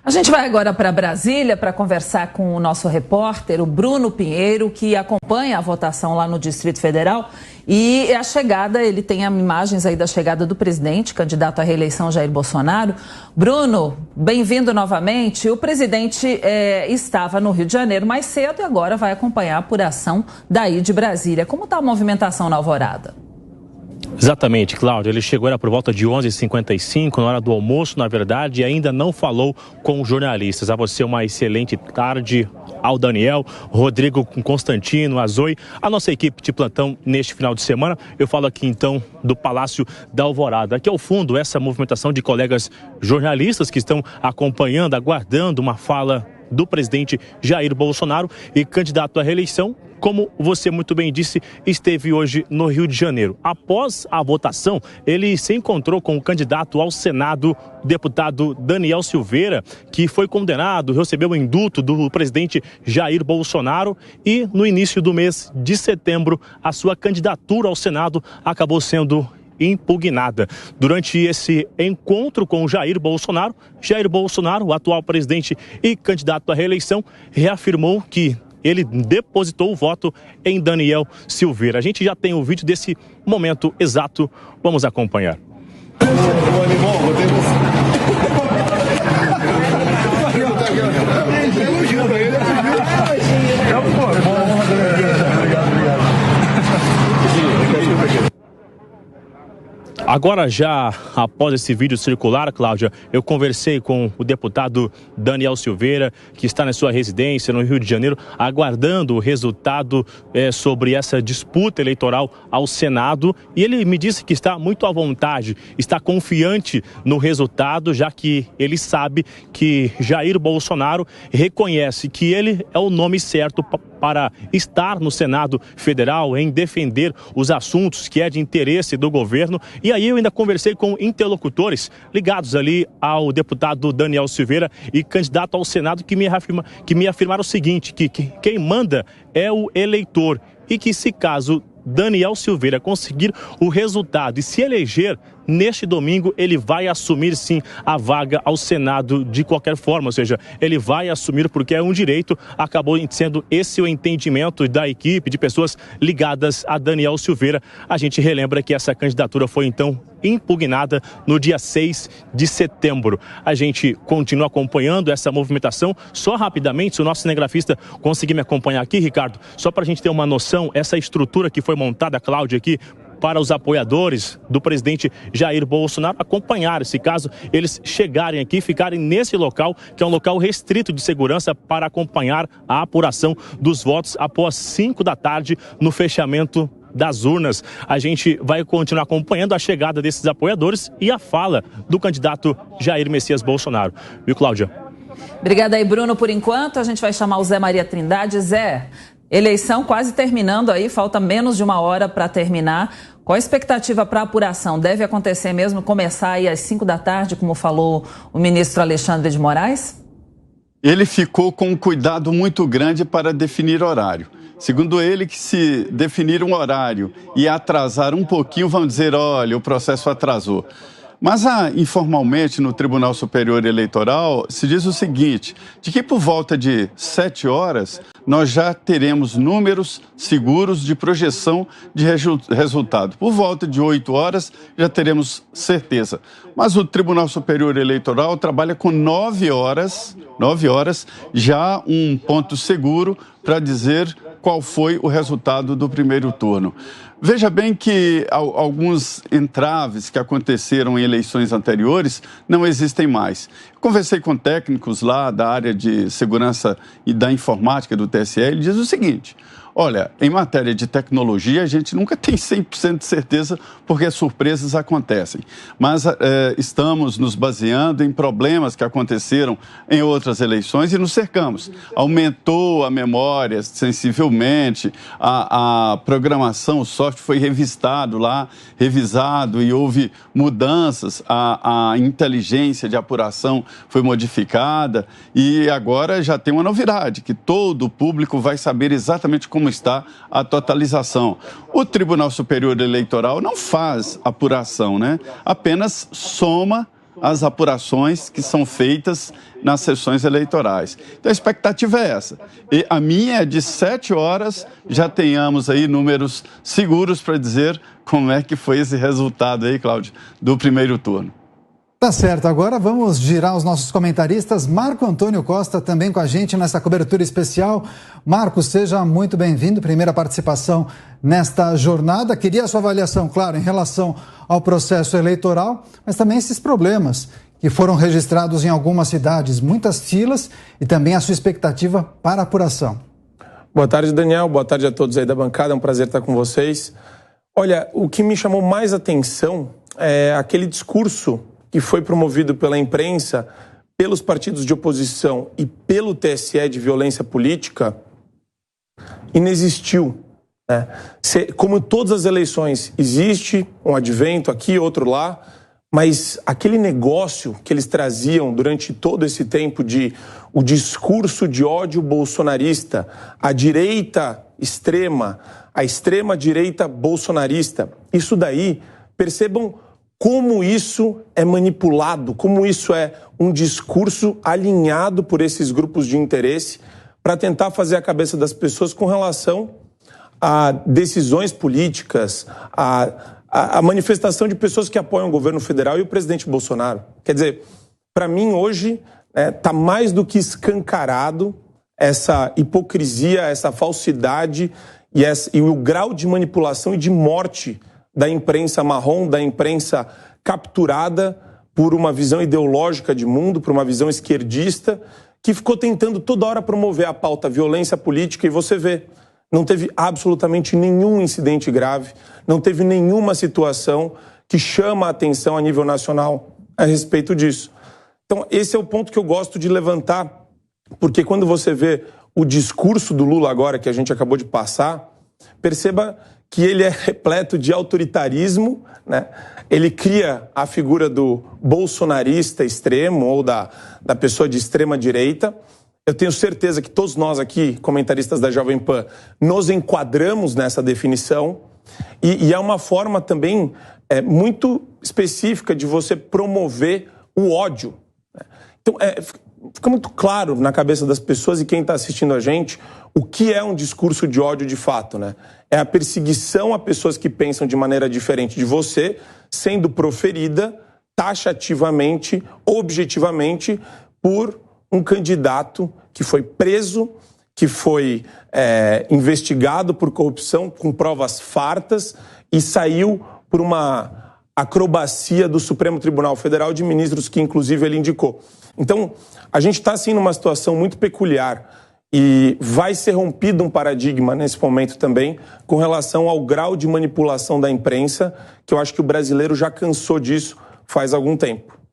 A gente vai agora para Brasília para conversar com o nosso repórter, o Bruno Pinheiro, que acompanha a votação lá no Distrito Federal. E a chegada, ele tem imagens aí da chegada do presidente, candidato à reeleição Jair Bolsonaro. Bruno, bem-vindo novamente. O presidente estava no Rio de Janeiro mais cedo e agora vai acompanhar a apuração daí de Brasília. Como está a movimentação na Alvorada? Exatamente, Cláudio. Ele chegou por volta de 11h55, na hora do almoço, na verdade, e ainda não falou com jornalistas. A você uma excelente tarde, ao Daniel, Rodrigo Constantino, a Zoe, a nossa equipe de plantão neste final de semana. Eu falo aqui então do Palácio da Alvorada. Aqui ao fundo, essa movimentação de colegas jornalistas que estão acompanhando, aguardando uma fala do presidente Jair Bolsonaro e candidato à reeleição. Como você muito bem disse, esteve hoje no Rio de Janeiro. Após a votação, ele se encontrou com o candidato ao Senado, deputado Daniel Silveira, que foi condenado, recebeu o indulto do presidente Jair Bolsonaro e no início do mês de setembro, a sua candidatura ao Senado acabou sendo impugnada. Durante esse encontro com Jair Bolsonaro, o atual presidente e candidato à reeleição, reafirmou que ele depositou o voto em Daniel Silveira. A gente já tem o vídeo desse momento exato. Vamos acompanhar. Agora já, após esse vídeo circular, Cláudia, eu conversei com o deputado Daniel Silveira, que está na sua residência no Rio de Janeiro, aguardando o resultado sobre essa disputa eleitoral ao Senado. E ele me disse que está muito à vontade, está confiante no resultado, já que ele sabe que Jair Bolsonaro reconhece que ele é o nome certo para estar no Senado Federal, em defender os assuntos que é de interesse do governo. E aí eu ainda conversei com interlocutores ligados ali ao deputado Daniel Silveira e candidato ao Senado que me afirmaram o seguinte, que quem manda é o eleitor e que se caso Daniel Silveira conseguir o resultado e se eleger neste domingo, ele vai assumir sim a vaga ao Senado de qualquer forma, ou seja, ele vai assumir porque é um direito. Acabou sendo esse o entendimento da equipe, de pessoas ligadas a Daniel Silveira. A gente relembra que essa candidatura foi então impugnada no dia 6 de setembro. A gente continua acompanhando essa movimentação. Só rapidamente, se o nosso cinegrafista conseguir me acompanhar aqui, Ricardo, só para a gente ter uma noção, essa estrutura que foi montada, Cláudia, aqui, para os apoiadores do presidente Jair Bolsonaro acompanhar esse caso, eles chegarem aqui, ficarem nesse local, que é um local restrito de segurança para acompanhar a apuração dos votos após 5 da tarde no fechamento das urnas. A gente vai continuar acompanhando a chegada desses apoiadores e a fala do candidato Jair Messias Bolsonaro. Viu, Cláudia? Obrigada aí, Bruno. Por enquanto, a gente vai chamar o Zé Maria Trindade. Zé, eleição quase terminando aí, falta menos de uma hora para terminar. Qual a expectativa para a apuração? Deve acontecer mesmo, começar aí às 5 da tarde, como falou o ministro Alexandre de Moraes? Ele ficou com um cuidado muito grande para definir horário. Segundo ele, que se definir um horário e atrasar um pouquinho, vão dizer, olha, o processo atrasou. Mas informalmente no Tribunal Superior Eleitoral se diz o seguinte, de que por volta de 7 horas nós já teremos números seguros de projeção de resultado. Por volta de 8 horas já teremos certeza. Mas o Tribunal Superior Eleitoral trabalha com 9 horas já um ponto seguro para dizer qual foi o resultado do primeiro turno. Veja bem que alguns entraves que aconteceram em eleições anteriores não existem mais. Conversei com técnicos lá da área de segurança e da informática do TSE, ele diz o seguinte, olha, em matéria de tecnologia a gente nunca tem 100% de certeza porque surpresas acontecem, mas estamos nos baseando em problemas que aconteceram em outras eleições e nos cercamos. Aumentou a memória sensivelmente, a programação, o software foi revisado lá, revisado e houve mudanças, a inteligência de apuração foi modificada e agora já tem uma novidade, que todo o público vai saber exatamente como está a totalização. O Tribunal Superior Eleitoral não faz apuração, né? Apenas soma as apurações que são feitas nas sessões eleitorais. Então a expectativa é essa. E a minha é de 7 horas já tenhamos aí números seguros para dizer como é que foi esse resultado aí, Cláudio, do primeiro turno. Tá certo, agora vamos girar os nossos comentaristas. Marco Antônio Costa também com a gente nessa cobertura especial. Marco, seja muito bem-vindo, primeira participação nesta jornada. Queria a sua avaliação, claro, em relação ao processo eleitoral, mas também esses problemas que foram registrados em algumas cidades, muitas filas e também a sua expectativa para a apuração. Boa tarde, Daniel. Boa tarde a todos aí da bancada. É um prazer estar com vocês. Olha, o que me chamou mais atenção é aquele discurso que foi promovido pela imprensa, pelos partidos de oposição e pelo TSE de violência política, inexistiu. Né? Como todas as eleições, existe um advento aqui, outro lá, mas aquele negócio que eles traziam durante todo esse tempo de o discurso de ódio bolsonarista, a direita extrema, a extrema-direita bolsonarista, isso daí, percebam como isso é manipulado, como isso é um discurso alinhado por esses grupos de interesse para tentar fazer a cabeça das pessoas com relação a decisões políticas, a manifestação de pessoas que apoiam o governo federal e o presidente Bolsonaro. Quer dizer, para mim hoje está mais do que escancarado essa hipocrisia, essa falsidade e o grau de manipulação e de morte da imprensa marrom, da imprensa capturada por uma visão ideológica de mundo, por uma visão esquerdista, que ficou tentando toda hora promover a pauta violência política, e você vê, não teve absolutamente nenhum incidente grave, não teve nenhuma situação que chama a atenção a nível nacional a respeito disso. Então, esse é o ponto que eu gosto de levantar, porque quando você vê o discurso do Lula agora, que a gente acabou de passar, perceba que ele é repleto de autoritarismo, né? Ele cria a figura do bolsonarista extremo ou da pessoa de extrema direita. Eu tenho certeza que todos nós aqui, comentaristas da Jovem Pan, nos enquadramos nessa definição e é uma forma também muito específica de você promover o ódio. Então, fica muito claro na cabeça das pessoas e quem está assistindo a gente o que é um discurso de ódio de fato, né? É a perseguição a pessoas que pensam de maneira diferente de você, sendo proferida taxativamente, objetivamente, por um candidato que foi preso, que foi investigado por corrupção com provas fartas e saiu por uma acrobacia do Supremo Tribunal Federal de ministros que, inclusive, ele indicou. Então, a gente está, assim, numa situação muito peculiar e vai ser rompido um paradigma nesse momento também com relação ao grau de manipulação da imprensa, que eu acho que o brasileiro já cansou disso faz algum tempo.